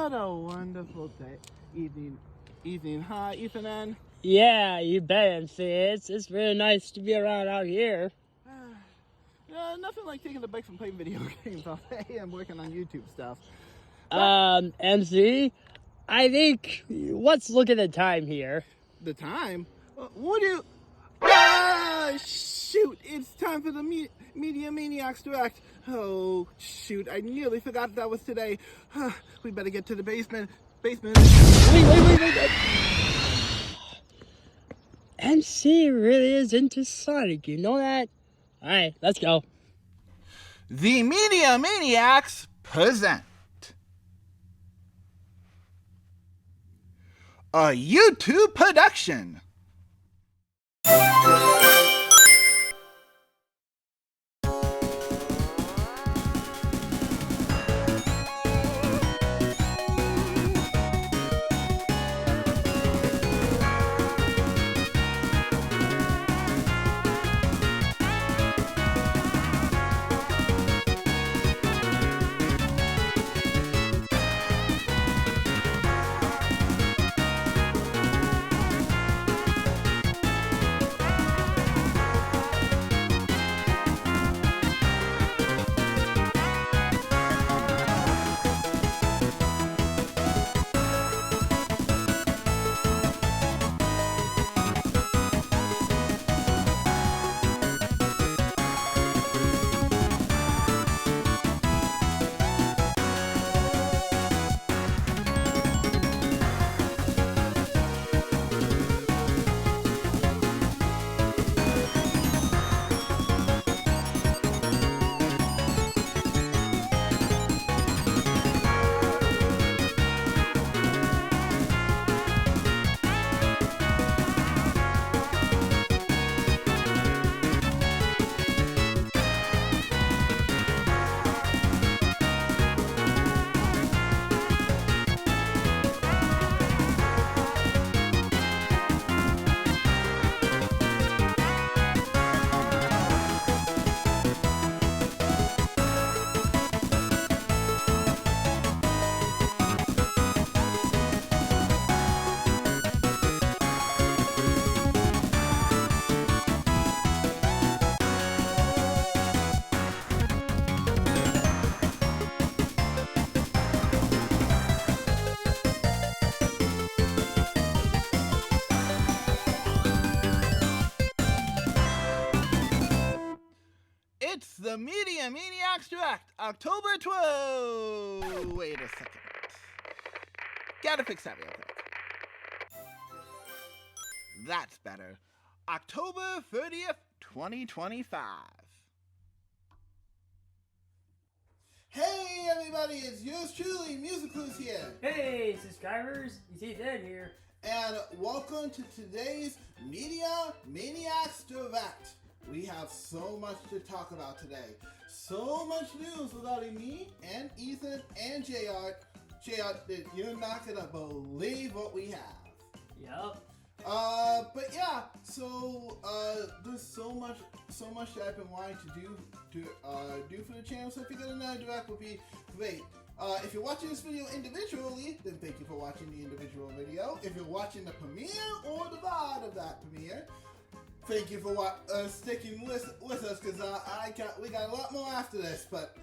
What a wonderful day, evening, huh, Ethan? Yeah, you bet, MC. It's really nice to be around out here. Nothing like taking a break from playing video games all day and working on YouTube stuff. MC, I think, let's look at the time here. The time? What do you... shoot! It's time for the Media Maniacs Direct. Oh, shoot, I nearly forgot that was today. We better get to the basement. Wait. MC really is into Sonic, you know that? Alright, let's go. The Media Maniacs present a YouTube production. It's the Media Maniacs Direct, October 12th. Wait a second. Gotta fix that real quick. That's better. October 30th, 2025. Hey everybody, it's yours truly, Musicals here. Hey, subscribers, you see Dad here. And welcome to today's Media Maniacs Direct. We have so much to talk about today. So much news regarding me and Ethan and Jart. Jart, you're not gonna believe what we have. Yup. But yeah, so there's so much that I've been wanting to do for the channel. So if you get another direct, would be great. If you're watching this video individually, then thank you for watching the individual video. If you're watching the premiere or the VOD of that premiere, thank you for sticking with us, because we got a lot more after this. But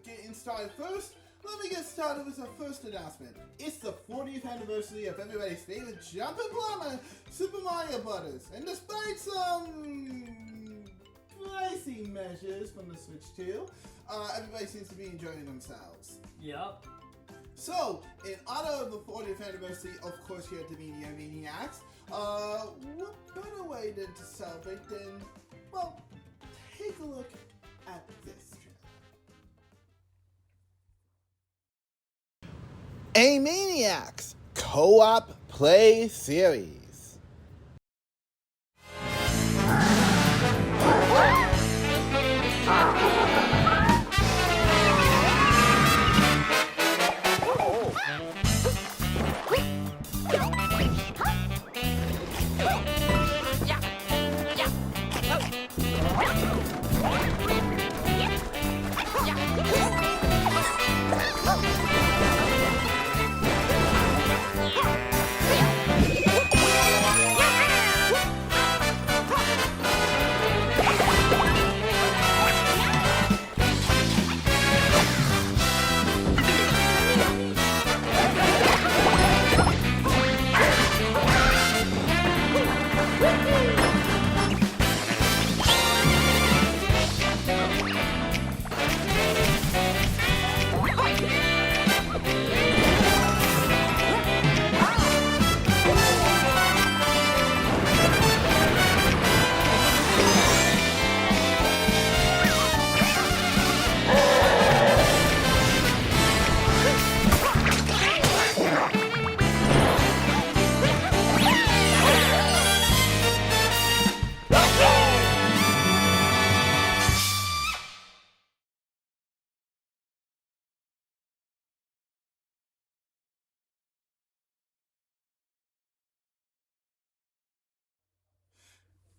getting started first, let me get started with our first announcement. It's the 40th anniversary of everybody's favorite jumping plumber, Super Mario Brothers. And despite some pricing measures from the Switch 2, everybody seems to be enjoying themselves. Yup. So, in honor of the 40th anniversary, of course, here at the Media Maniacs, what better way than to celebrate than, well, take a look at this trailer. A Maniacs Co-op Play Series.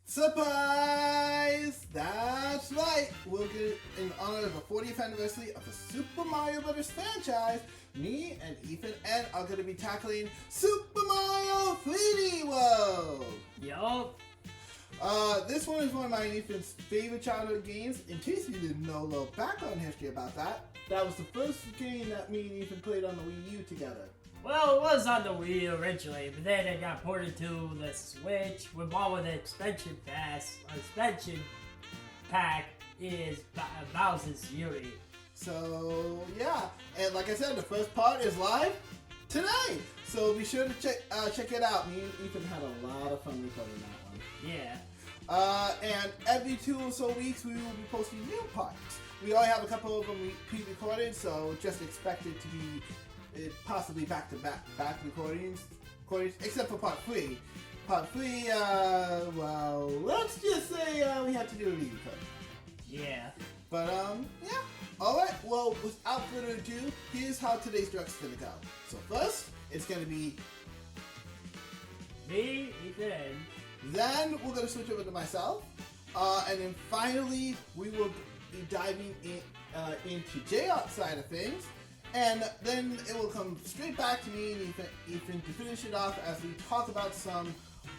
Surprise! That's right! We'll get in honor of the 40th anniversary of the Super Mario Brothers franchise. Me and Ethan Ed are going to be tackling Super Mario 3D World. Yup. This one is one of my and Ethan's favorite childhood games. In case you didn't know a little background history about that, that was the first game that me and Ethan played on the Wii U together. Well, it was on the Wii U originally, but then it got ported to the Switch. With all with the expansion pack is Bowser's Fury. So yeah, and like I said, the first part is live today. So be sure to check it out. Me and Ethan had a lot of fun recording that one. Yeah. And every 2 or so weeks we will be posting new parts. We already have a couple of them pre-recorded, so just expect it to be possibly back-to-back recordings, except for part 3. Part 3, well, let's just say we had to do a re-record. Yeah. But, yeah. Alright, well, without further ado, here's how today's direct's gonna go. So first, it's gonna be me, Ethan. Then we're gonna switch over to myself. And then finally, we will be diving into Jart's side of things. And then it will come straight back to me and Ethan to finish it off as we talk about some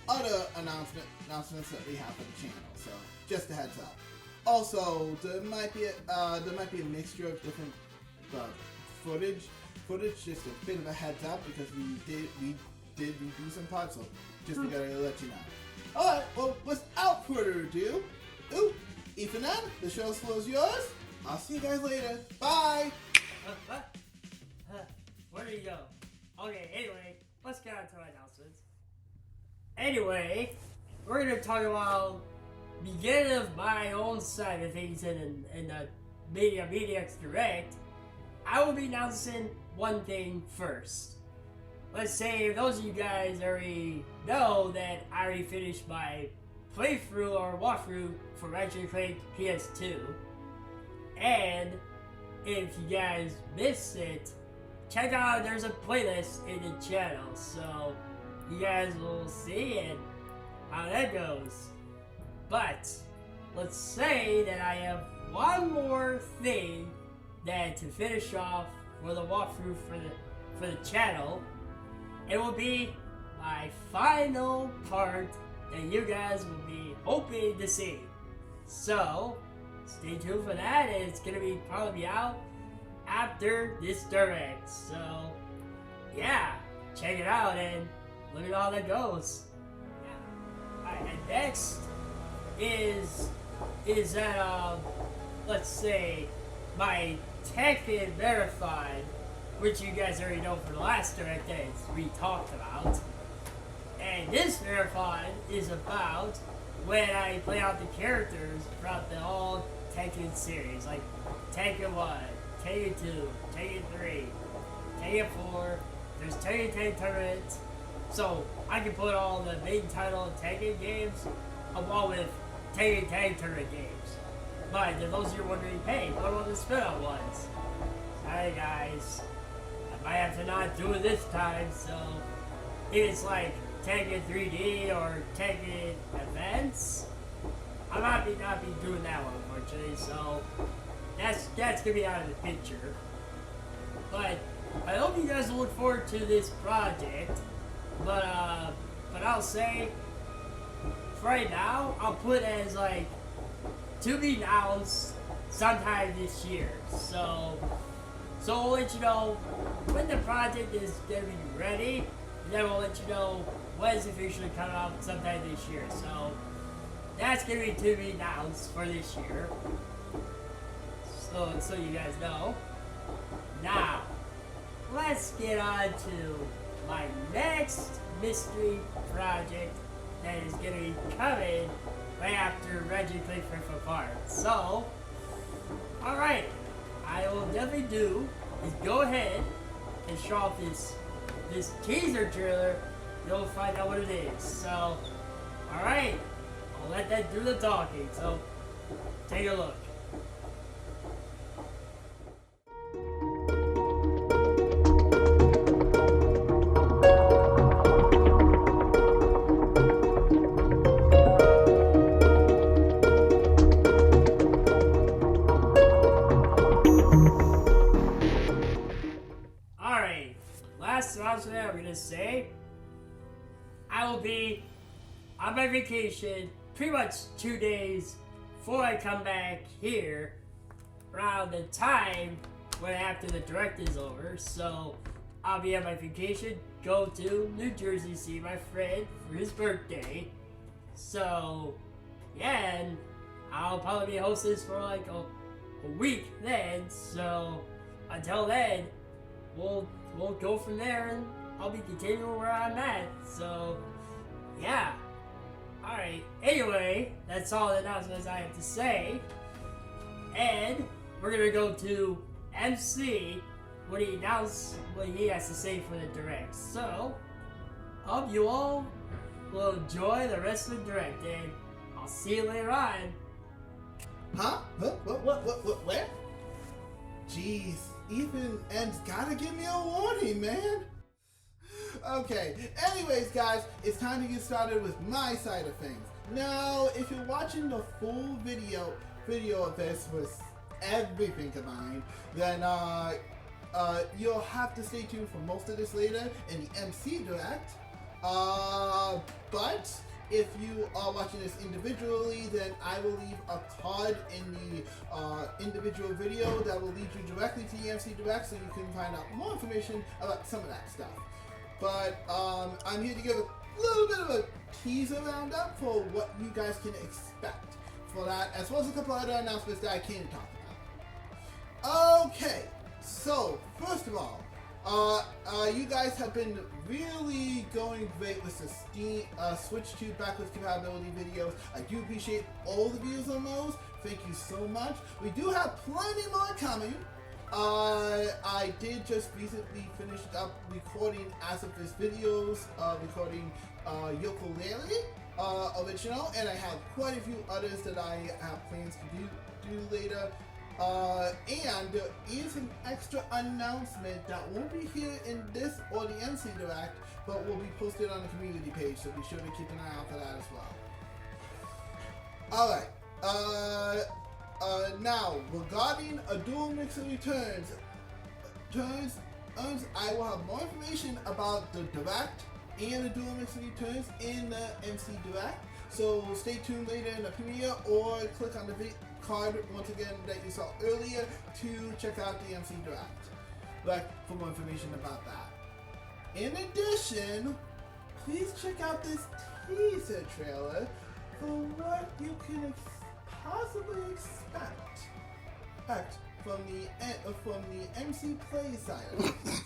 other announcements that we have for the channel. So just a heads up. Also, there might be a mixture of different footage. Just a bit of a heads up because we did redo some parts. So just gotta let you know. All right. Well, without further ado, Ethan, the show's floor is yours. I'll see you guys later. Bye. Where do you go? Okay, anyway, let's get on to announcements. Anyway, we're going to talk about beginning of my own side of things in the Maniaics Direct. I will be announcing one thing first. Let's say those of you guys already know that I already finished my playthrough or walkthrough for Ratchet & Clank PS2. And if you guys missed it, check out, there's a playlist in the channel, so you guys will see it, how that goes. But let's say that I have one more thing that to finish off for the walkthrough for the channel. It will be my final part that you guys will be hoping to see. So stay tuned for that. It's gonna be probably out after this direct. So yeah, check it out and look at how that goes. Yeah. Alright, and next is that let's say my Tekken Verified, which you guys already know for the last direct that we talked about. And this Verified is about when I play out the characters throughout the whole Tekken series, like Tekken 1, Tekken 2, Tekken 3, Tekken 4, there's Tekken Tournament, so I can put all the main title Tekken games along with Tekken Tag Tournament games. But if those of you are wondering, hey, what about the spin-off ones? Sorry guys, I might have to not do it this time, so if it's like Tekken 3D or Tekken Events, I might not be doing that one unfortunately, so that's gonna be out of the picture. But I hope you guys will look forward to this project. But I'll say for right now, I'll put as like to be announced sometime this year. So we'll let you know when the project is gonna be ready, and then we'll let you know when it's officially coming out sometime this year. So that's gonna be to be announced for this year. So you guys know. Now, let's get on to my next mystery project that is gonna be coming right after Reggie Click for part. So, alright, I will definitely do is go ahead and show off this teaser trailer. You'll find out what it is. So, alright, I'll let that do the talking. So, take a look. last announcement that I'm gonna say, I will be on my vacation pretty much 2 days before I come back here around the time when after the direct is over. So I'll be on my vacation, go to New Jersey, see my friend for his birthday. So yeah, and I'll probably be hosting this for like a week then. So until then, we'll go from there, and I'll be continuing where I'm at. So yeah. Alright, anyway, that's all the announcements I have to say. And we're gonna go to MC when he announces what he has to say for the direct. So, hope you all will enjoy the rest of the direct, and I'll see you later on. Huh? What? Where? Jeez, Ethan M's gotta give me a warning, man. Okay, anyways guys, it's time to get started with my side of things. Now, if you're watching the full video of this with everything combined, then you'll have to stay tuned for most of this later in the MC Direct. But if you are watching this individually, then I will leave a card in the individual video that will lead you directly to the MC Direct, so you can find out more information about some of that stuff. But I'm here to give a little bit of a teaser roundup for what you guys can expect for that, as well as a couple other announcements that I can't talk about. Okay, so first of all, you guys have been really going great with the Steam Switch 2 backwards compatibility videos. I do appreciate all the views on those. Thank you so much. We do have plenty more coming. I did just recently finish up recording, as of this video's recording Ukulele original, and I have quite a few others that I have plans to do later. And there is an extra announcement that won't be here in this or the MC Direct, but will be posted on the community page, so be sure to keep an eye out for that as well. Alright, now, regarding a Dual Mixer Returns, I will have more information about the Direct and the Dual Mixer Returns in the MC Direct, so stay tuned later in the premiere, or click on the card once again that you saw earlier to check out the MC Direct for more information about that. In addition, please check out this teaser trailer for what you can possibly expect from the MC Play side of things.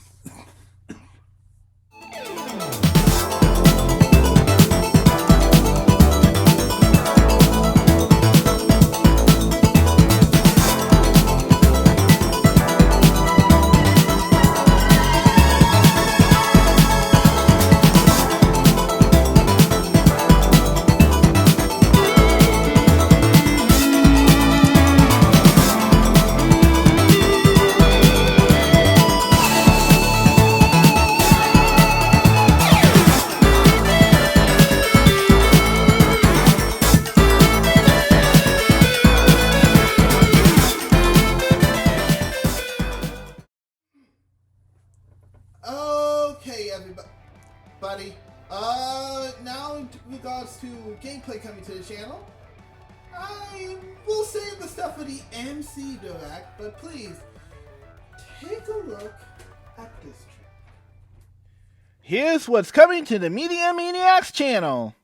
Okay, everybody. Now in regards to gameplay coming to the channel, I will save the stuff for the MC Direct, but please take a look at this trailer. Here's what's coming to the Maniaics channel.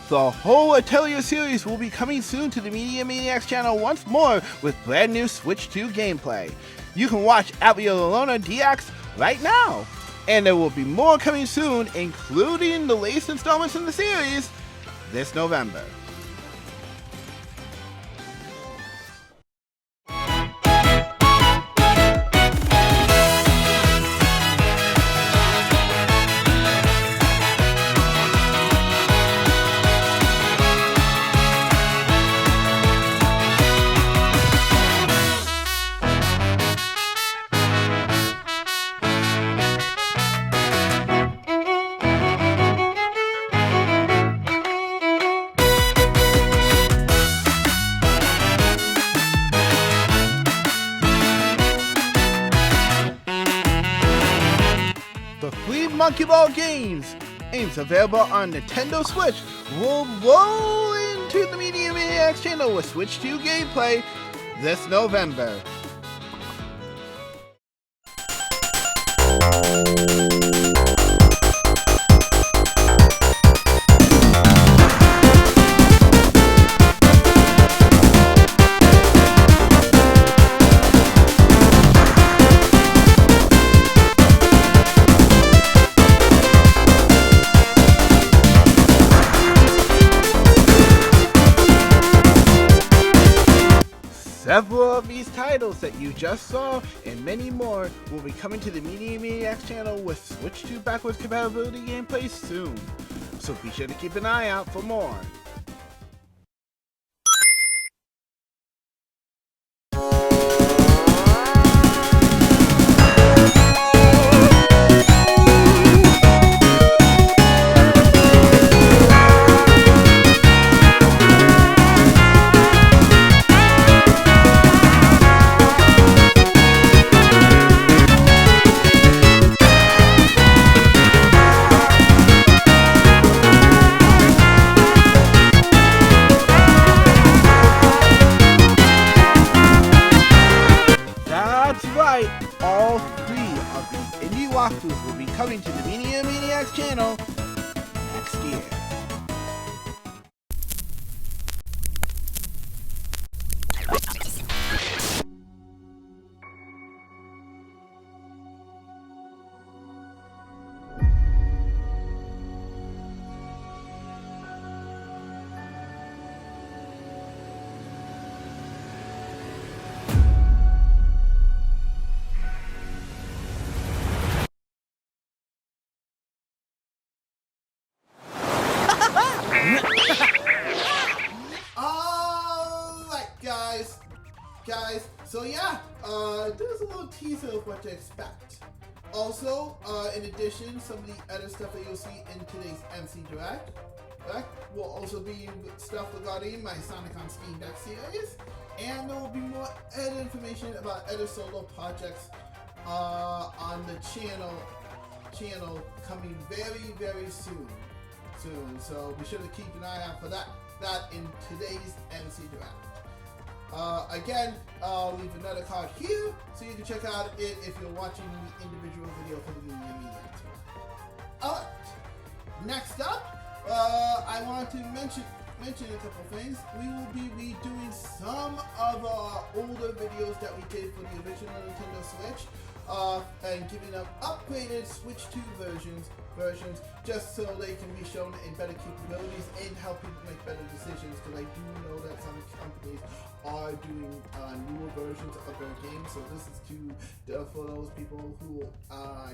The whole Atelier series will be coming soon to the Maniaics channel once more with brand new Switch 2 gameplay. You can watch Atelier DX right now. And there will be more coming soon, including the latest installments in the series this November. The free Monkey Ball games available on Nintendo Switch will roll into the Maniaics channel with Switch 2 gameplay this November. Several of these titles that you just saw and many more will be coming to the Maniacs channel with Switch 2 backwards compatibility gameplay soon, so be sure to keep an eye out for more. All three of these indie walkthroughs will be coming to the Maniacs channel next year. Guys, so yeah, there's a little teaser of what to expect. Also, in addition, some of the other stuff that you'll see in today's MC Direct will also be stuff regarding my Sonic on Steam Deck series, and there will be more other information about other solo projects on the channel coming very soon. So be sure to keep an eye out for that in today's MC Direct. Again, I'll leave another card here so you can check out it if you're watching the individual video for the Maniaics. Alright, next up, I want to mention a couple things. We will be redoing some of our older videos that we did for the original Nintendo Switch, and giving them upgraded Switch 2 versions just so they can be shown in better capabilities and help people make better decisions, because I do know that some companies are doing newer versions of their games, so this is for those people who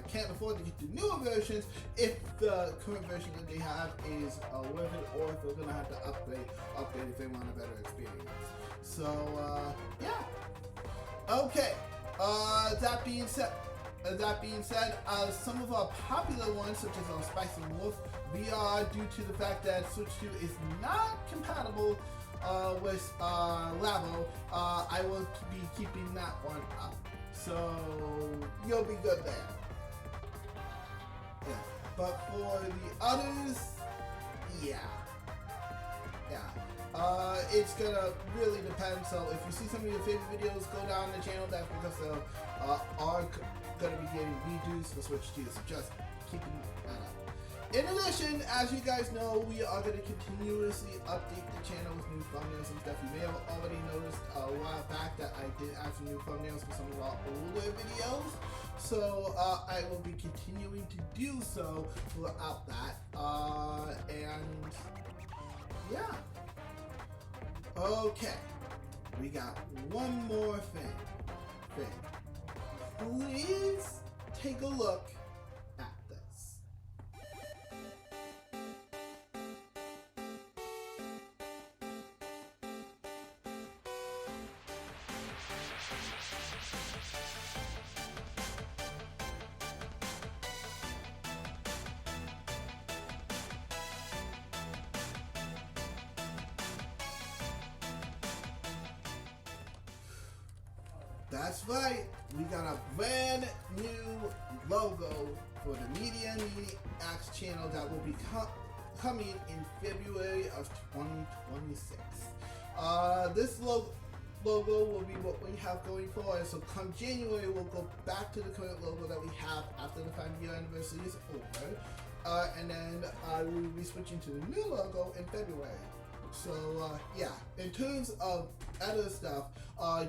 can't afford to get the newer versions if the current version that they have is worth it, or if they're going to have to upgrade if they want a better experience. So, yeah. Okay. That being said, some of our popular ones, such as Spice and Wolf VR, due to the fact that Switch 2 is not compatible with Labo, I will be keeping that one up. So you'll be good there. Yeah. But for the others, yeah. It's gonna really depend. So if you see some of your favorite videos go down the channel, that's because they are gonna be getting redos for Switch 2. So just keeping that up. in addition, as you guys know, we are going to continuously update the channel with new thumbnails and stuff. You may have already noticed a while back that I did add some new thumbnails for some of our older videos. So I will be continuing to do so throughout that. And yeah. Okay. We got one more thing. Please take a look at this. That's right, we got a brand new logo for the Maniaics channel that will be coming in February of 2026. This logo will be what we have going forward. So come January, we'll go back to the current logo that we have after the 5-year anniversary is over. And then we will be switching to the new logo in February. So yeah, in terms of other stuff,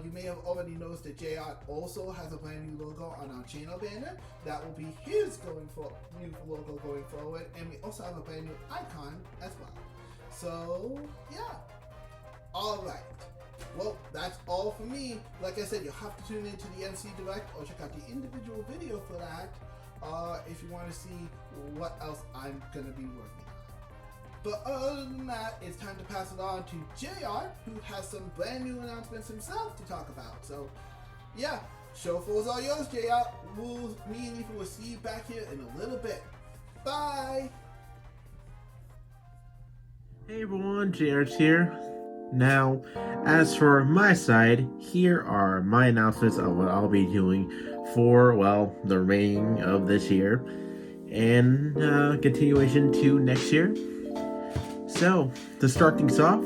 you may have already noticed that Jart also has a brand new logo on our channel banner. That will be his new logo going forward, and we also have a brand new icon as well. So yeah, all right. Well, that's all for me. Like I said, you'll have to tune into the NC Direct or check out the individual video for that if you want to see what else I'm gonna be working on. But other than that, it's time to pass it on to Jart, who has some brand new announcements himself to talk about. So, yeah, show floor's all yours, Jart. Me and Ethan will see you back here in a little bit. Bye! Hey everyone, Jart's here. Now, as for my side, here are my announcements of what I'll be doing for, well, the remaining of this year and continuation to next year. So, to start things off,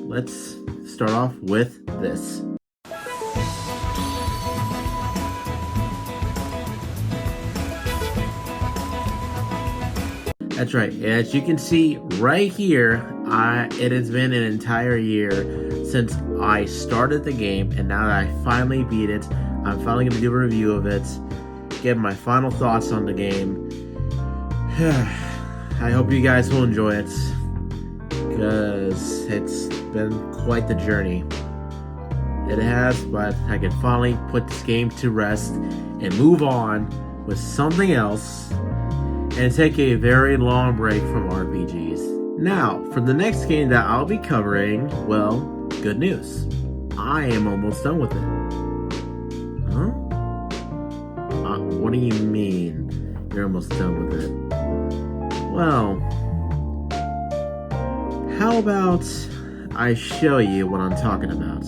let's start off with this. That's right, as you can see right here, it has been an entire year since I started the game, and now that I finally beat it, I'm finally going to do a review of it, give my final thoughts on the game. I hope you guys will enjoy it, because it's been quite the journey. It has, but I can finally put this game to rest and move on with something else and take a very long break from RPGs. Now, for the next game that I'll be covering, well, good news. I am almost done with it. Huh? What do you mean you're almost done with it? Well, how about I show you what I'm talking about?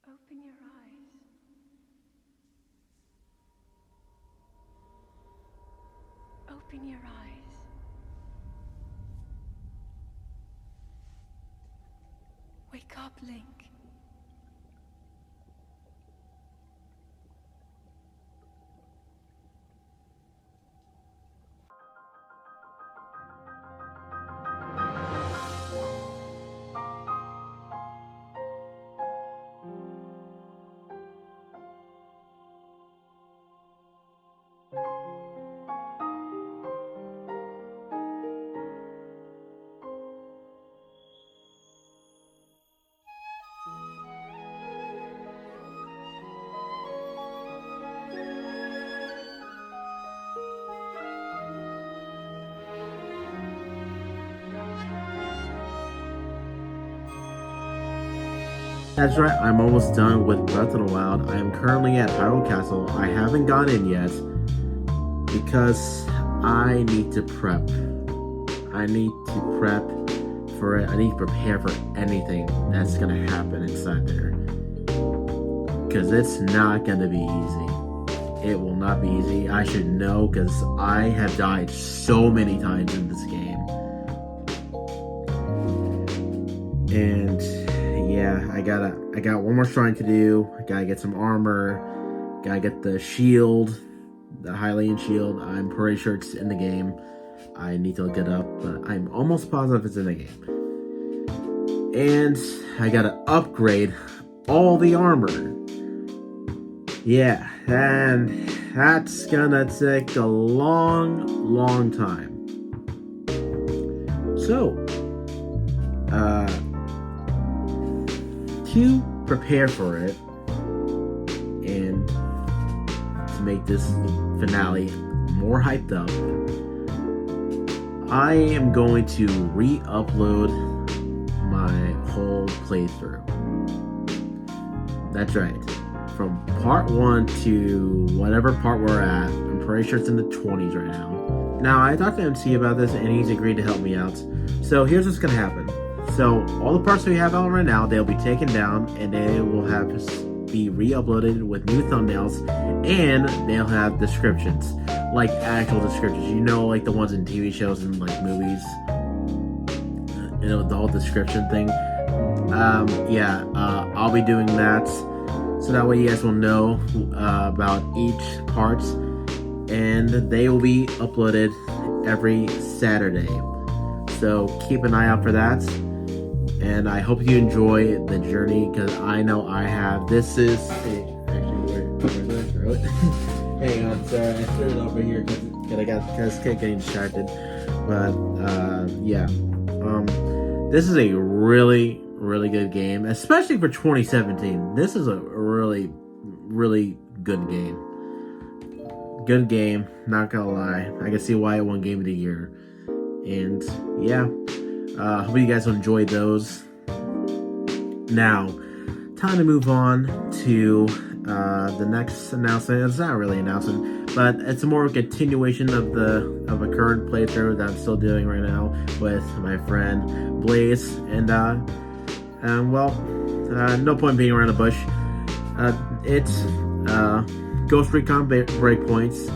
Open your eyes. Open your eyes. Wake up, Link. That's right, I'm almost done with Breath of the Wild. I am currently at Hyrule Castle. I haven't gone in yet because I need to prep. I need to prep for it. I need to prepare for anything that's gonna happen inside there. Because it's not gonna be easy. It will not be easy. I should know because I have died so many times in this game. And yeah, I got one more shrine to do. I gotta get some armor. Gotta get the shield. the Hylian shield. I'm pretty sure it's in the game. I need to look it up, but I'm almost positive it's in the game. And I gotta upgrade all the armor. Yeah, and that's gonna take a long time. So, to prepare for it and to make this finale more hyped up, I am going to re-upload my whole playthrough. That's right. From part 1 to whatever part we're at. I'm pretty sure it's in the 20s right now. Now, I talked to MC about this and he's agreed to help me out. So here's what's gonna happen. So all the parts we have on right now, they'll be taken down and they will have to be re-uploaded with new thumbnails, and they'll have descriptions, like actual descriptions. You know, like the ones in TV shows and like movies. You know, the whole description thing. I'll be doing that, so that way you guys will know about each part, and they will be uploaded every Saturday. So keep an eye out for that, and I hope you enjoy the journey, because I know I have. This is actually where did I throw it? Hang on, sorry, I threw it over here because I kept getting distracted. But this is a really good game, especially for 2017. This is a really good game. Good game, not gonna lie. I can see why it won Game of the Year. And yeah, hope you guys will enjoy those. Now, time to move on to the next announcement. It's not really an announcement, but it's more of a continuation of a current playthrough that I'm still doing right now with my friend Blaze. And no point being around the bush. It's Ghost Recon Breakpoints.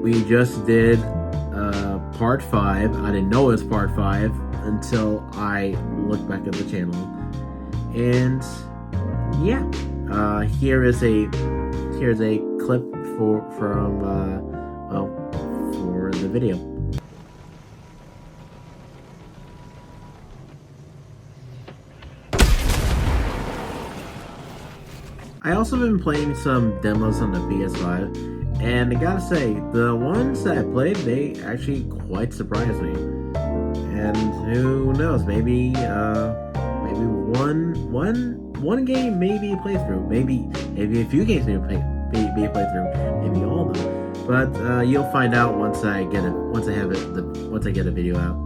We just did part 5. I didn't know it was part 5 until I looked back at the channel. And yeah, here's a clip for the video. I also been playing some demos on the PS5, and I gotta say, the ones that I played, they actually quite surprised me. And who knows, maybe one game, maybe a playthrough, maybe a few games, maybe a playthrough, maybe all of them. But you'll find out once I get a video out.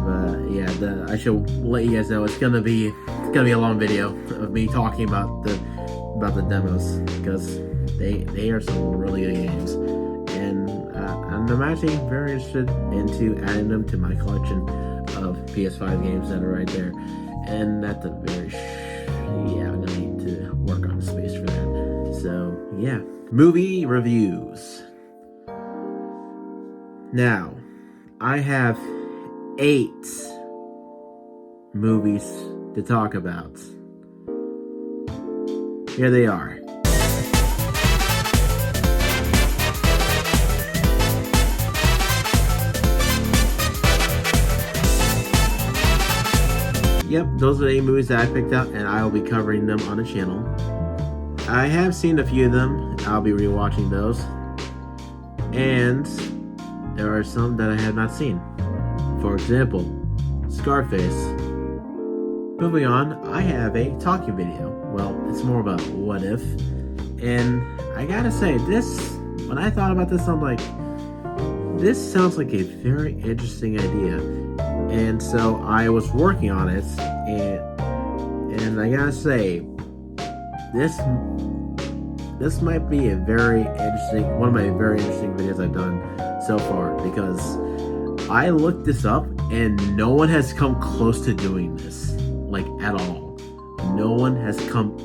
But yeah, I should let you guys know it's gonna be a long video of me talking about the demos, because they are some really good games, and I'm actually very interested into adding them to my collection of PS5 games that are right there. And at the I'm gonna need to work on the space for that. So yeah, movie reviews. Now, I have 8 movies to talk about. Here they are. Yep, those are the 8 movies that I picked out, and I will be covering them on the channel. I have seen a few of them. I'll be rewatching those. And there are some that I have not seen. For example, Scarface. Moving on, I have a talking video. Well, it's more about what if. And I gotta say, when I thought about this, I'm like, this sounds like a very interesting idea. And so I was working on it, and I gotta say, this might be one of my very interesting videos I've done so far, because I looked this up and no one has come close to doing this, like at all. No one has come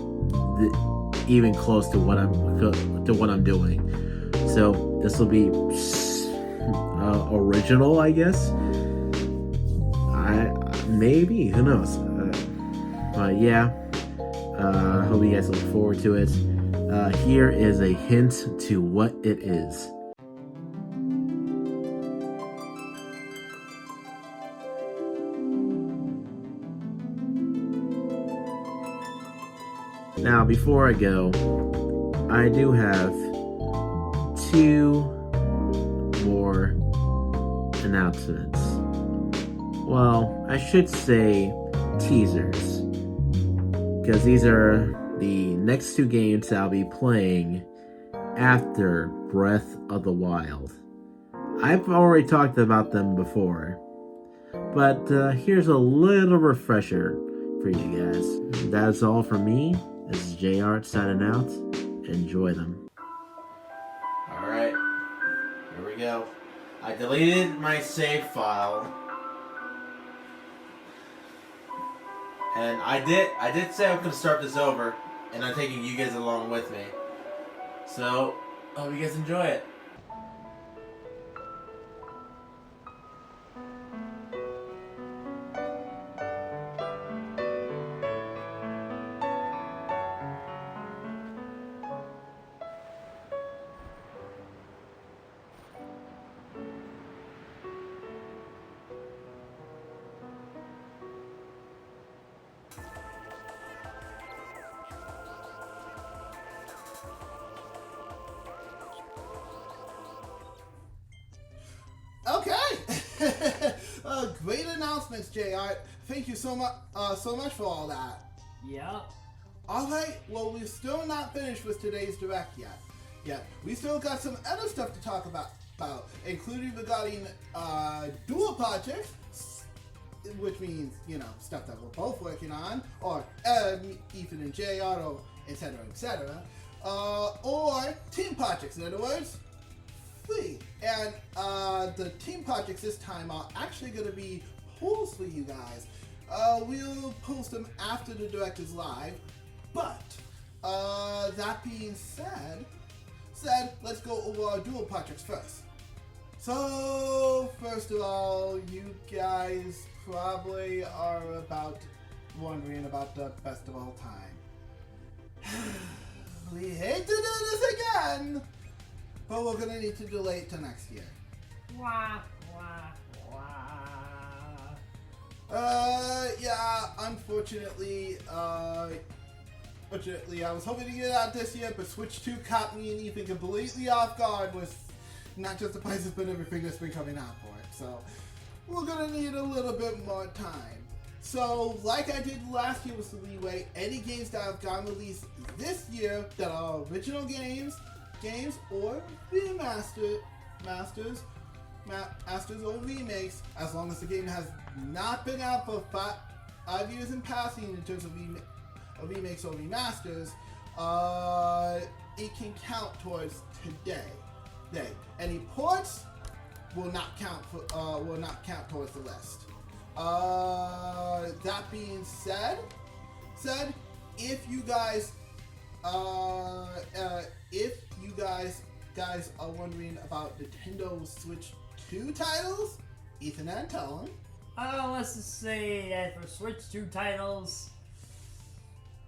even close to what I'm doing. So this will be original, I guess. Maybe, who knows? But yeah, hope you guys look forward to it. here is a hint to what it is. Now, before I go, I do have 2 more announcements. Well, I should say teasers, because these are the next 2 games I'll be playing after Breath of the Wild. I've already talked about them before, but here's a little refresher for you guys. That's all from me. This is Jart signing out. Enjoy them. Alright, here we go. I deleted my save file. And I did say I'm gonna start this over, and I'm taking you guys along with me. So, hope you guys enjoy it. Okay. Great announcements, Jart. Thank you so much for all that. Yeah. All right. Well, we're still not finished with today's direct yet. We still got some other stuff to talk about, including regarding dual projects, which means stuff that we're both working on, or Ethan and Jart, or etc., or team projects. In other words, free. And the team projects this time are actually going to be polls for you guys. We'll post them after the direct is live, but that being said, let's go over our dual projects first. So first of all, you guys probably are wondering about the best of all time. We hate to do this again, but we're gonna need to delay it to next year. Wah, wah, wah. Yeah, unfortunately, I was hoping to get it out this year, but Switch 2 caught me and Ethan completely off guard with not just the prices, but everything that's been coming out for it. So, we're gonna need a little bit more time. So, like I did last year with the leeway, any games that have gotten released this year that are original games or masters or remakes, as long as the game has not been out for 5 years in passing in terms of remakes or remasters, it can count towards today. Any ports will not count towards the list. That being said, if you guys are wondering about Nintendo Switch 2 titles, Ethan, and tell them. Let's just say that for Switch 2 titles,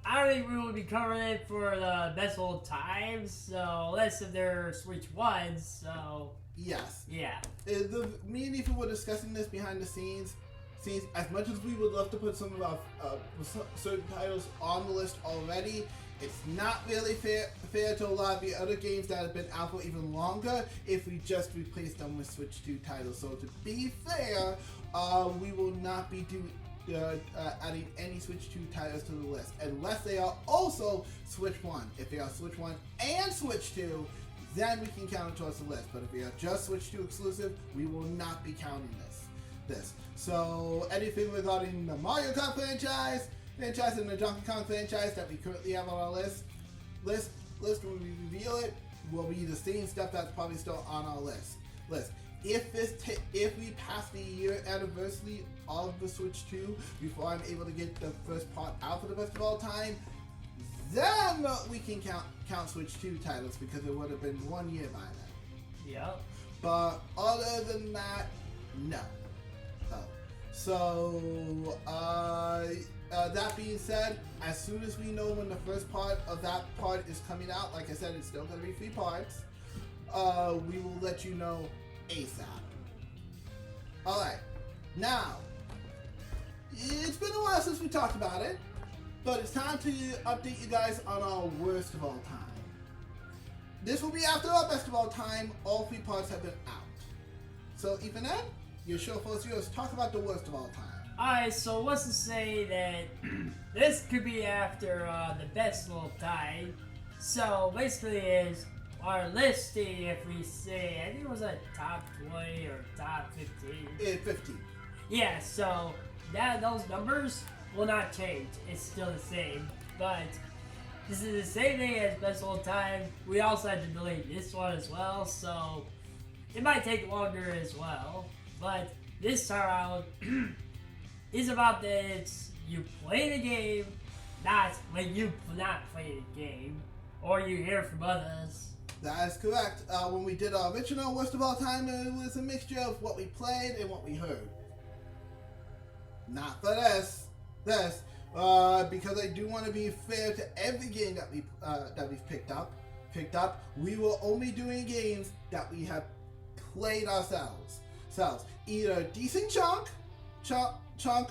I don't think we will be covering it for the best old times, so less of their Switch 1s, so... Yes. Yeah. Me and Ethan were discussing this behind the scenes. As much as we would love to put some of our certain titles on the list already, it's not really fair to a lot of the other games that have been out for even longer if we just replace them with Switch 2 titles. So to be fair, we will not be adding any Switch 2 titles to the list unless they are also Switch 1. If they are Switch 1 and Switch 2, then we can count it towards the list. But if they are just Switch 2 exclusive, we will not be counting this. So anything regarding the Mario Kart franchise and the Donkey Kong franchise that we currently have on our list when we reveal it will be the same stuff that's probably still on our list. If we pass the year anniversary of the Switch 2 before I'm able to get the first part out for the best of all time, then we can count Switch 2 titles because it would have been 1 year by then. Yep. But other than that, no. So, that being said, as soon as we know when the first part of that part is coming out, like I said, it's still going to be 3 parts. We will let you know ASAP. Alright, now, it's been a while since we talked about it, but it's time to update you guys on our worst of all time. This will be after our best of all time. All 3 parts have been out. So, Ethan, your show for us, yours. Talk about the worst of all time. Alright, so what's to say that this could be after the best of all time. So basically is our listing, if we say, I think it was a top 20 or top 15. 15. Yeah, so those numbers will not change. It's still the same. But this is the same thing as best of all time. We also had to delete this one as well, so it might take longer as well. But this time around is about this: you play the game, not when you not play the game, or you hear from others. That is correct. When we did our original worst of all time, it was a mixture of what we played and what we heard. Not for this, because I do want to be fair to every game that we've picked up. We will only doing games that we have played ourselves. Either a decent chunk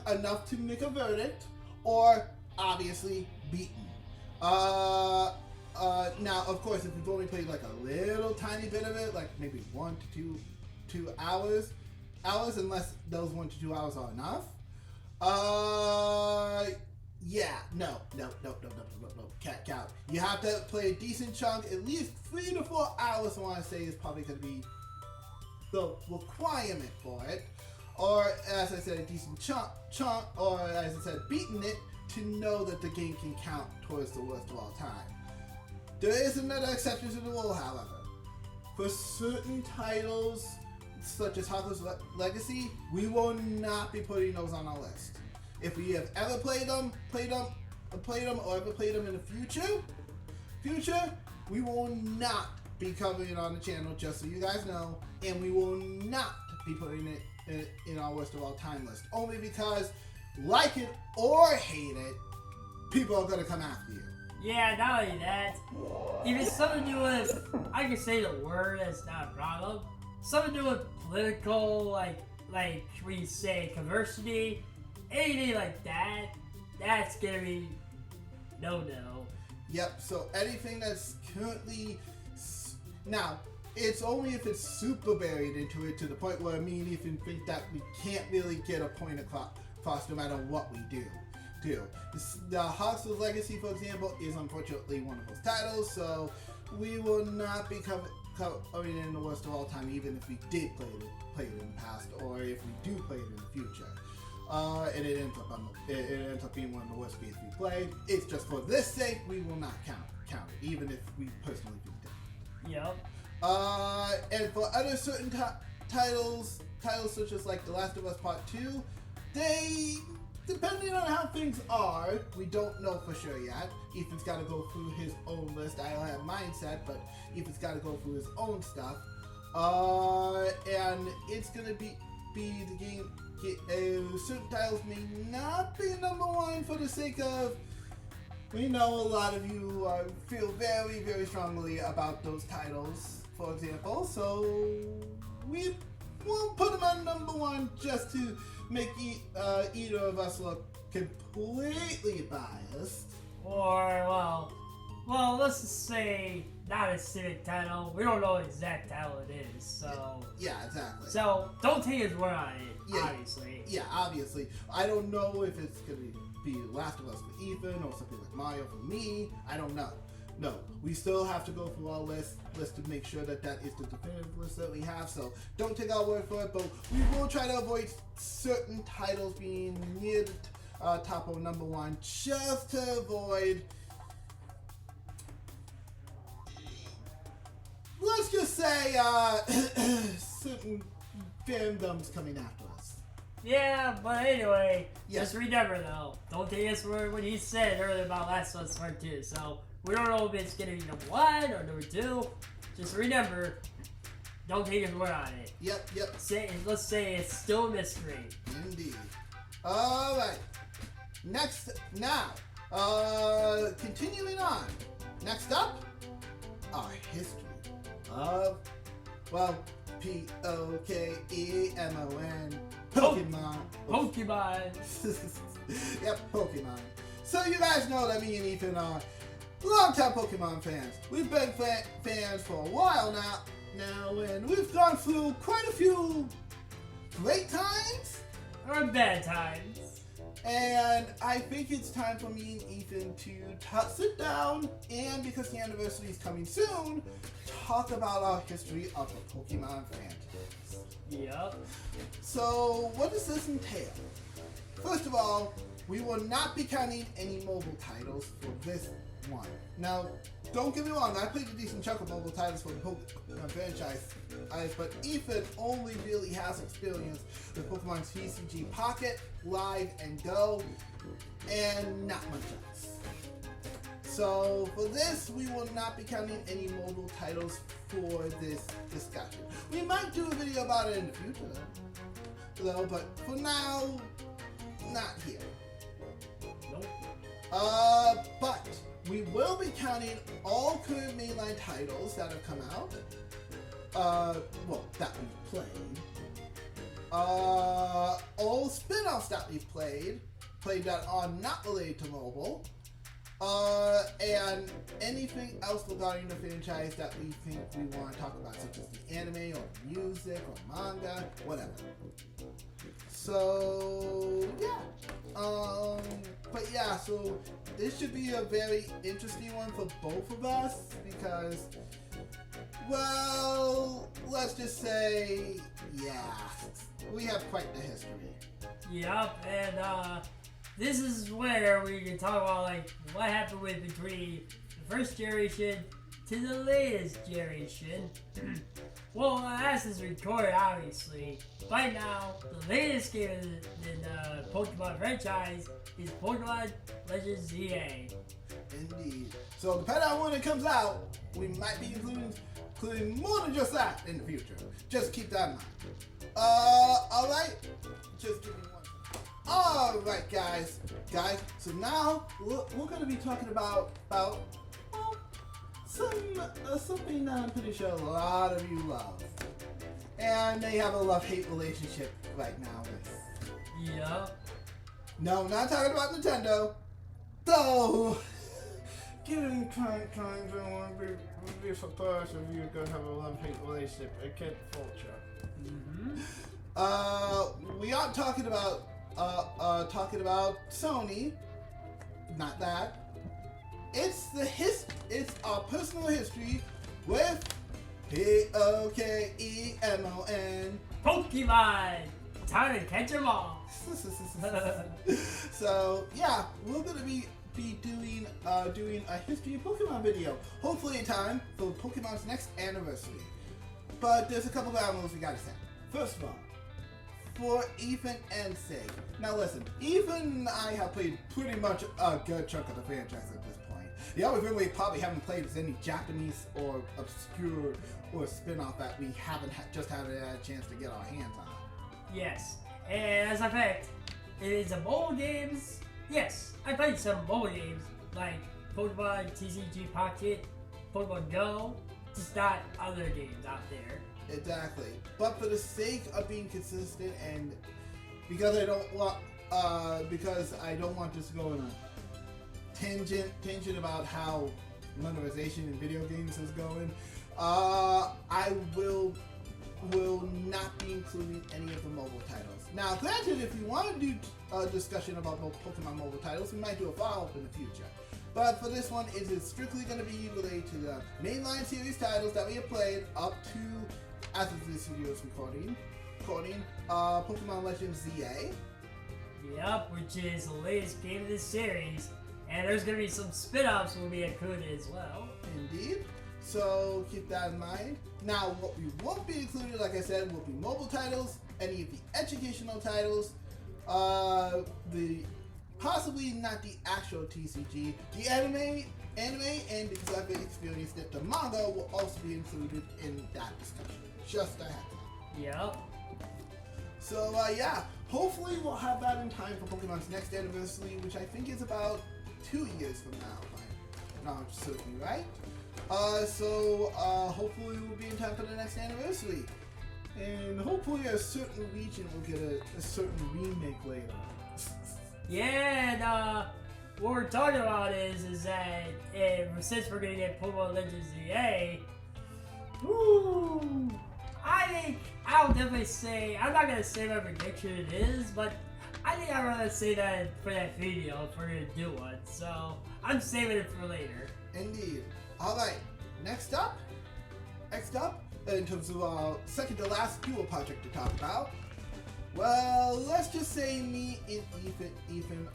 enough to make a verdict, or obviously beaten. Now, of course, if we've only played like a little tiny bit of it, like maybe 1 to 2 hours, unless those 1 to 2 hours are enough. Yeah, no. Cat count. You have to play a decent chunk, at least 3 to 4 hours. I want to say is probably going to be the requirement for it. Or, as I said, a decent chunk, or as I said, beating it to know that the game can count towards the worst of all time. There is another exception to the rule, however. For certain titles, such as Hogwarts Legacy, we will not be putting those on our list. If we have ever played them, or ever played them in the future, we will not be covering it on the channel, just so you guys know, and we will not be putting it in our worst of all time list. Only because, like it or hate it, people are going to come after you. Yeah, not only that, if it's something to do with, I can say the word, that's not a problem. Something to do with political, like we say, conversity, anything like that, that's gonna be no. Yep, so anything that's currently, now, it's only if it's super buried into it to the point where me and Ethan think that we can't really get a point across no matter what we do. The Hogwarts Legacy, for example, is unfortunately one of those titles, so we will not be covering it in the worst of all time, even if we did play it in the past, or if we do play it in the future. And it ends up being one of the worst games we played. It's just for this sake, we will not count it, even if we personally beat it. Yep. And for other certain titles such as like The Last of Us Part 2, they, depending on how things are, we don't know for sure yet. Ethan's got to go through his own list. I don't have mine set, but Ethan's got to go through his own stuff. And it's going to be the game. Certain titles may not be number 1 for the sake of, we know a lot of you feel very, very strongly about those titles, for example, so we won't put them on number 1 just to make either of us look completely biased. Or, well, let's just say not a specific title. We don't know the exact title it is, so... Yeah, exactly. So, don't take his word on it, obviously. Yeah, obviously. I don't know if it's going to be Last of Us for Ethan or something like Mario for me. I don't know. No, we still have to go through our list to make sure that is the definitive list that we have, so don't take our word for it, but we will try to avoid certain titles being near the top of number 1, just to avoid, let's just say, certain fandoms coming after us. Yeah, but anyway, just remember though, don't take his word when he said earlier about Last of Us Part 2, so we don't know if it's going to be number 1 or number 2. Just remember, don't take his word on it. Yep. Let's say it's still a mystery. Indeed. Alright. Continuing on. Next up, our history of, well, Pokemon. Pokemon. Yep, Pokemon. So you guys know that me and Ethan are longtime Pokemon fans. We've been fans for a while now, and we've gone through quite a few great times Or bad times. and I think it's time for me and Ethan to sit down and, because the anniversary is coming soon, talk about our history of the Pokemon franchise. Yep. So, what does this entail? First of all, we will not be counting any mobile titles for this one. Now, don't get me wrong, I played a decent chunk of mobile titles for the Pokemon franchise, but Ethan only really has experience with Pokemon TCG Pocket, Live, and Go, and not much else. So, for this, we will not be counting any mobile titles for this discussion. We might do a video about it in the future, though, but for now, not here. Nope. But we will be counting all current mainline titles that have come out. That we've played. All spin-offs that we've played that are not related to mobile. And anything else regarding the franchise that we think we want to talk about, such as the anime or music or manga, whatever. So yeah, so this should be a very interesting one for both of us because, well, let's just say, we have quite the history. Yep, and this is where we can talk about like what happened between the first generation to the latest generation. Well, as is recorded, obviously, by now the latest game in the Pokemon franchise is Pokemon Legends ZA. Indeed. So depending on when it comes out, we might be including more than just that in the future. Just keep that in mind. Alright. Just give me one second. Alright, guys. So now we're going to be talking about something that I'm pretty sure a lot of you love. And they have a love-hate relationship right now with. Yep. No, I'm not talking about Nintendo. Though, given current times, I would be surprised if you're going to have a love-hate relationship. I can't fault you. We aren't talking about Sony. Not that. It's our personal history with Pokemon. Pokemon! Time to catch 'em all! So yeah, we're gonna be doing a history of Pokemon video. Hopefully in time for Pokemon's next anniversary. But there's a couple ground rules we gotta set. First of all, for Ethan and sake. Now listen, Ethan and I have played pretty much a good chunk of the franchise at this point. The only thing we probably haven't played is any Japanese or obscure or spin-off that we haven't just haven't had a chance to get our hands on. Yes, and as a fact, it is a mobile games. Yes, I played some mobile games like Pokemon TCG Pocket, Pokemon Go, just not other games out there. Exactly. But for the sake of being consistent and because I don't want this to go in a tangent about how monetization in video games is going, I will not be including any of the mobile titles. Now, granted, if you want to do a discussion about Pokemon mobile titles, we might do a follow-up in the future. But for this one, it is strictly going to be related to the mainline series titles that we have played up to, as of this video is recording, Pokemon Legends ZA. Yep, which is the latest game in this series. And there's going to be some spin-offs will be included as well. Indeed. So keep that in mind. Now, what we won't be included, like I said, will be mobile titles, any of the educational titles, possibly not the actual TCG, the anime, and because I've experienced it, the manga will also be included in that discussion. Just a heads up. Yep. So yeah, Hopefully we'll have that in time for Pokemon's next anniversary, which I think is about 2 years from now, if I'm not certain, right? Hopefully we'll be in time for the next anniversary. And hopefully a certain region will get a certain remake later. Yeah, and what we're talking about is that since we're gonna get Pokemon Legends EA, woo, I think I'll definitely say, I'm not gonna say my prediction it is, but I think I'd rather say that for that video if we're gonna do one. So I'm saving it for later. Indeed. Alright, next up, in terms of our second to last dual project to talk about, well, let's just say me and Ethan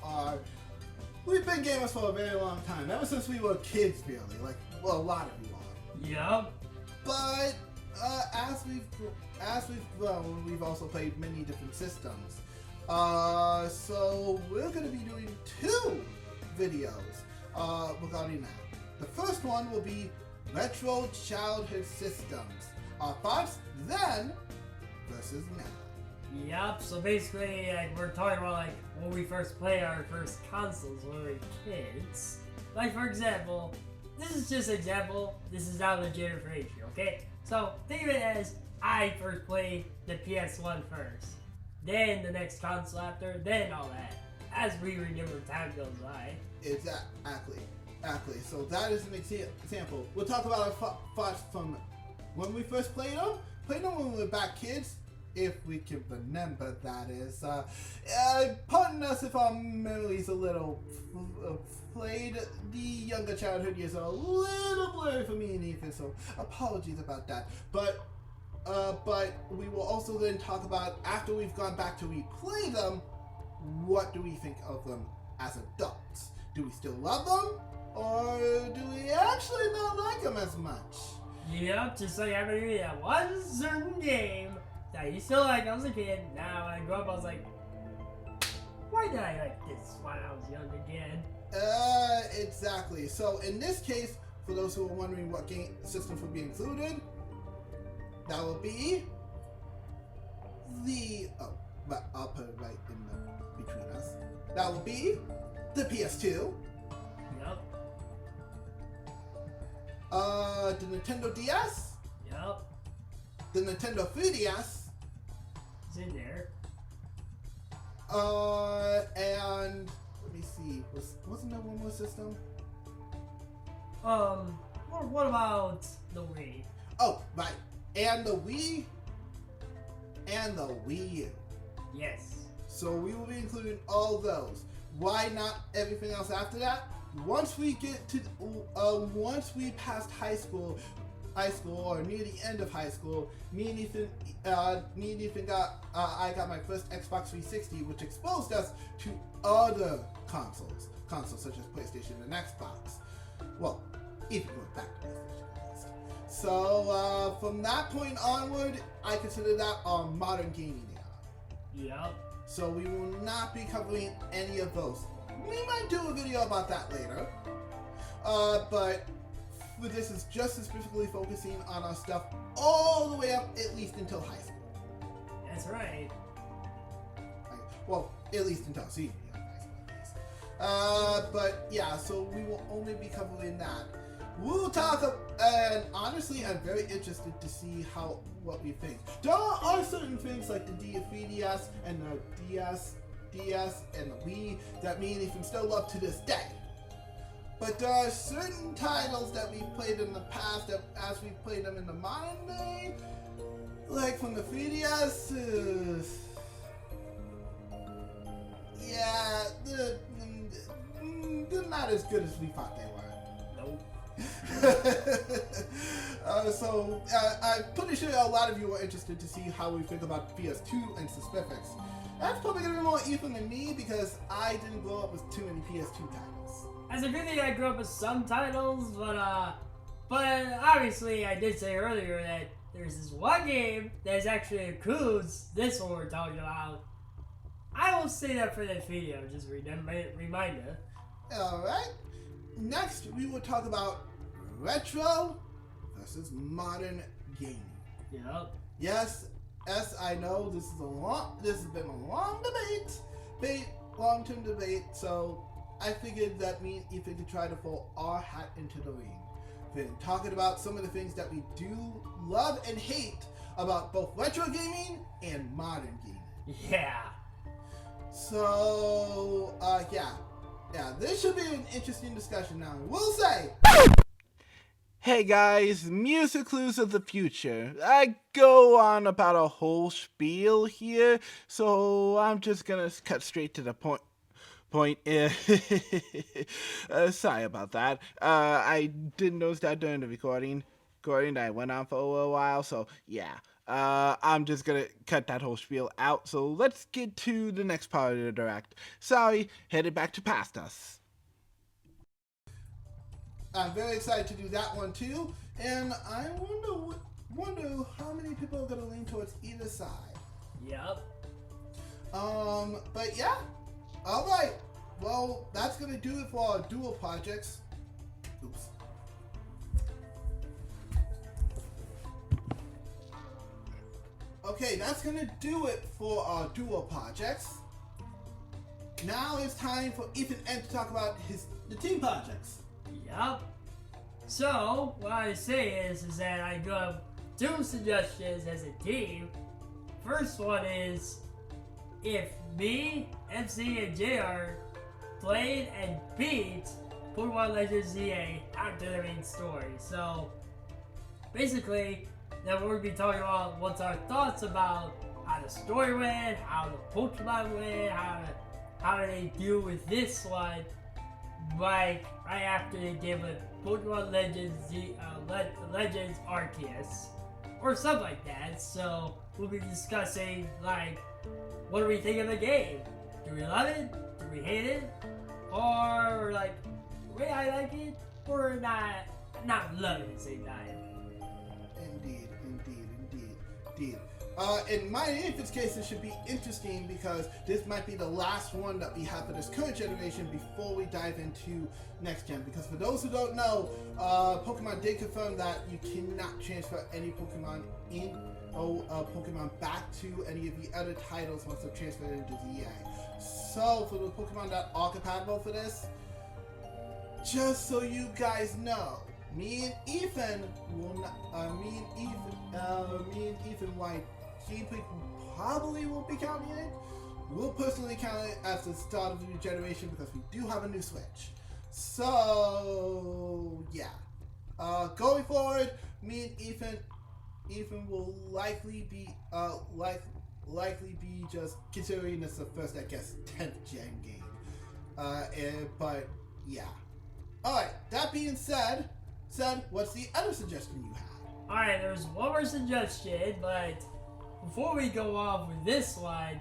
we've been gamers for a very long time, ever since we were kids really, like, well, a lot of you are. Yep. But, as we've grown, we've also played many different systems. So we're gonna be doing 2 videos, regarding that. The first one will be retro childhood systems. Our thoughts then versus now. Yep, so basically, like, we're talking about, like, when we first played our first consoles when we were kids. Like, for example, this is just an example, this is not legit information, okay? So, think of it as, I first played the PS1 first, then the next console after, then all that, as we remember time goes by. Exactly. So that is an example. We'll talk about our thoughts from when we first played them when we were back kids, if we can remember, that is. Pardon us if our memories a little played. The younger childhood years are a little blurry for me and Ethan, so apologies about that. But we will also then talk about, after we've gone back to replay them, what do we think of them as adults? Do we still love them? Or do we actually not like them as much? Yep, just like I remember that one certain game that I used to like when I was a kid. Now when I grew up, I was like, why did I like this when I was young again? Exactly. So in this case, for those who are wondering what game systems would be included, that will be I'll put it right in between us. That will be the PS2. Yep. The Nintendo DS. Yep. The Nintendo 3DS. It's in there. And let me see. Wasn't there one more system? What about the Wii? Oh, right. And the Wii. And the Wii U. Yes. So we will be including all those. Why not everything else after that? Once we get to, once we passed high school, or near the end of high school, me and Ethan got, I got my first Xbox 360, which exposed us to other consoles such as PlayStation and Xbox. Well, Ethan went back to PlayStation at least. So from that point onward, I consider that our modern gaming era. Yep. So we will not be covering any of those. We might do a video about that later. But this is just specifically focusing on our stuff all the way up, at least until high school. That's right. Well, at least until senior year of high school, at least. But yeah, so we will only be covering that. We'll talk, and honestly, I'm very interested to see what we think. There are certain things like the 3DS and the DS and the Wii that me and Ethan still love to this day. But there are certain titles that we've played in the past that, as we've played them in the modern day, like from the 3DS, yeah, they're not as good as we thought they were. Nope. I'm pretty sure a lot of you are interested to see how we think about PS2 and specifics. That's probably going to be more Ethan than me because I didn't grow up with too many PS2 titles. As a good thing, I grew up with some titles, but obviously I did say earlier that there's this one game that actually includes this one we're talking about. I will say that for that video, just reminder. Alright. Next, we will talk about retro versus modern gaming. Yep. Yes, Yes, I know this has been a long long-term debate. So I figured that me and Ethan could try to throw our hat into the ring. Then talking about some of the things that we do love and hate about both retro gaming and modern gaming. Yeah. So, yeah, this should be an interesting discussion now. We'll say. Hey guys, music clues of the future. I go on about a whole spiel here, so I'm just gonna cut straight to the point. Sorry about that. I didn't notice that during the recording I went on for a little while, so yeah. I'm just gonna cut that whole spiel out, so let's get to the next part of the direct. Sorry, headed back to past us. I'm very excited to do that one too, and I wonder how many people are gonna lean towards either side. Yep. But yeah, all right. Well, that's gonna do it for our dual projects. Oops. Okay, that's gonna do it for our dual projects. Now it's time for Ethan N to talk about the team projects. Yep. So, what I say is that I do have two suggestions as a team. First one is if me, MC, and JR played and beat Pokemon Legends ZA after the main story. So, basically, then we're going to be talking about what's our thoughts about how the story went, how the Pokemon went, how do they deal with this one, right after they did with Pokemon Legends Legends Arceus, or something like that. So we'll be discussing like, what do we think of the game? Do we love it? Do we hate it? Or like, the way I like it, or not love it at the same time. Indeed. In my infant's case, it should be interesting because this might be the last one that we have for this current generation before we dive into next gen. Because for those who don't know, Pokemon did confirm that you cannot transfer any Pokemon Pokemon back to any of the other titles once they're transferred into ZA. So for the Pokemon that are compatible for this, just so you guys know, me and Ethan will not, me and Ethan White gameplay probably won't be counting it. We'll personally count it as the start of the new generation because we do have a new Switch. So yeah, going forward, me and Ethan will likely be just considering this the first, I guess, 10th gen game. But yeah. All right. That being said, what's the other suggestion you have? Alright, there's one more suggestion, but before we go off with this one,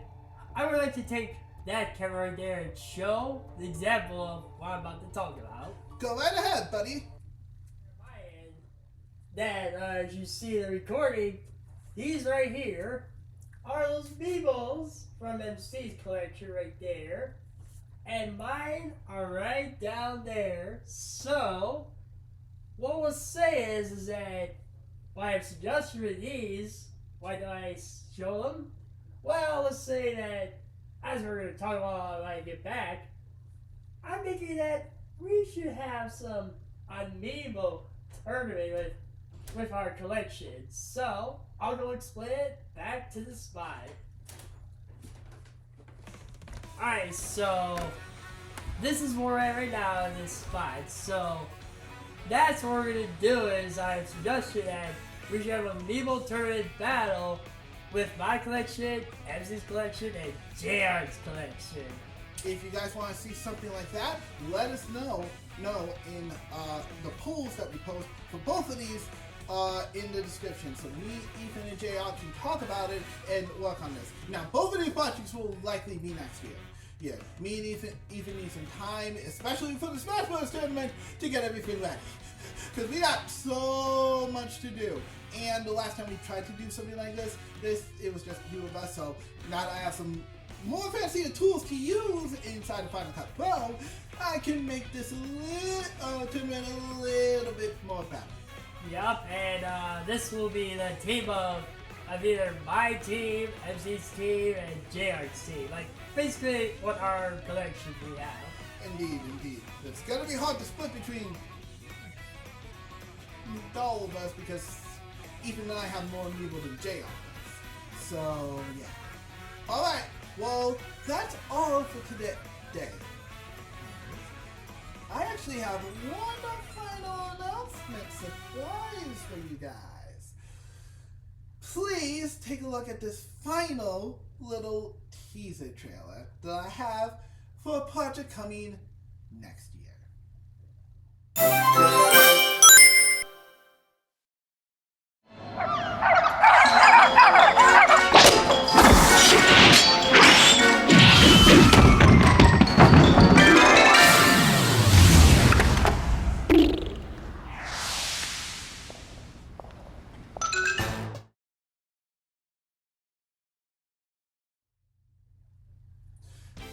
I would like to take that camera right there and show the example of what I'm about to talk about. Go right ahead, buddy. That, as you see in the recording, these right here are those Beebles from MC's collection right there. And mine are right down there. So, what we'll say is that why I've suggested with these, why do I show them? Well, let's say that, as we're going to talk about when I get back, I'm thinking that we should have some amiibo tournament with our collection. So, I'll go explain it back to the spot. Alright, so this is where we're at right now in this spot. So, that's what we're going to do is I've suggested that we should have a Amiibo tournament battle with my collection, MC's collection, and JR's collection. If you guys want to see something like that, let us know in the polls that we post for both of these in the description. So me, Ethan, and JR can talk about it and work on this. Now, both of these projects will likely be next year. Yeah, me and Ethan need some time, especially for the Smash Bros. Tournament, to get everything ready. Because we got so much to do. And the last time we tried to do something like this, it was just the two of us. So now that I have some more fancier tools to use inside the Final Cut Pro, I can make this tournament a little bit more better. Yup, and this will be the team of of either my team, MC's team, and Jart's team. Like, basically what our collection we have. Indeed, indeed. It's gonna be hard to split between all of us because Ethan and I have more amiibo than Jay on us. So, yeah. Alright, well, that's all for today. I actually have one final announcement surprise for you guys. Please take a look at this final little teaser trailer that I have for a project coming next year.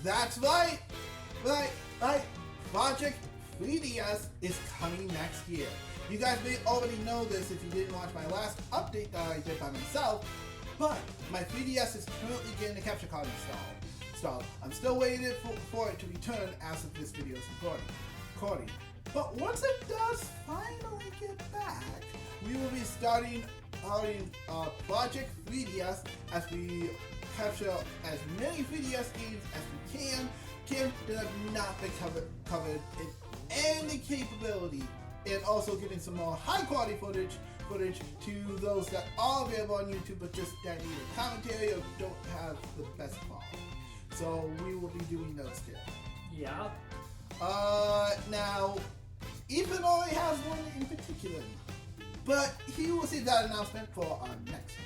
That's right! Project 3DS is coming next year. You guys may already know this if you didn't watch my last update that I did by myself, but my 3DS is currently getting a capture card installed. I'm still waiting for it to return as of this video's recording. But once it does finally get back, we will be starting Project 3DS as we capture as many 3DS games as we can that have not been covered in any capability, and also giving some more high quality footage to those that are available on YouTube but just that need a commentary or don't have the best quality. So we will be doing those too. Yeah. Now, Ethan only has one in particular, but he will see that announcement for our next one.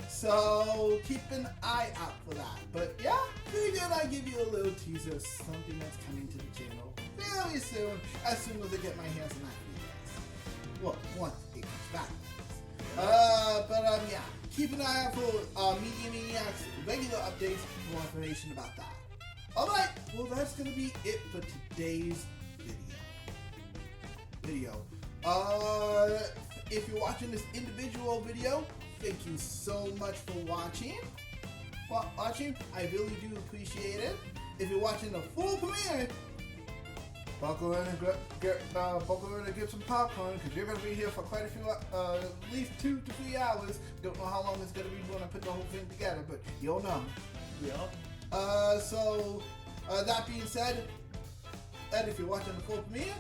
So keep an eye out for that. But yeah, figured I'd give you a little teaser of something that's coming to the channel very soon, as soon as I get my hands on that videos. Well, once it comes back. Yeah, keep an eye out for Media Maniacs regular updates for more information about that. Alright, well that's gonna be it for today's video. If you're watching this individual video, thank you so much for watching. I really do appreciate it. If you're watching the full premiere, buckle in and get some popcorn because you're gonna be here for quite a few, at least 2 to 3 hours. Don't know how long it's gonna be when I put the whole thing together, but you'll know. Yeah. That being said, and if you're watching the full premiere,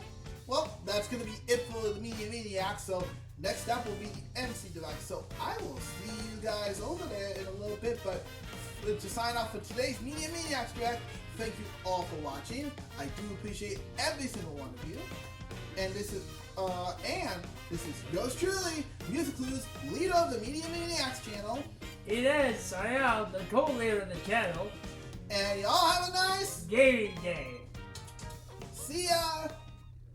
well, that's gonna be it for the Media Maniacs. So next up will be the MC Deluxe. So I will see you guys over there in a little bit. But to sign off for today's Media Maniacs direct, thank you all for watching. I do appreciate every single one of you. And this is yours truly, Music Clues, leader of the Media Maniacs channel. It is. I am the co-leader of the channel. And y'all have a nice gaming day. See ya.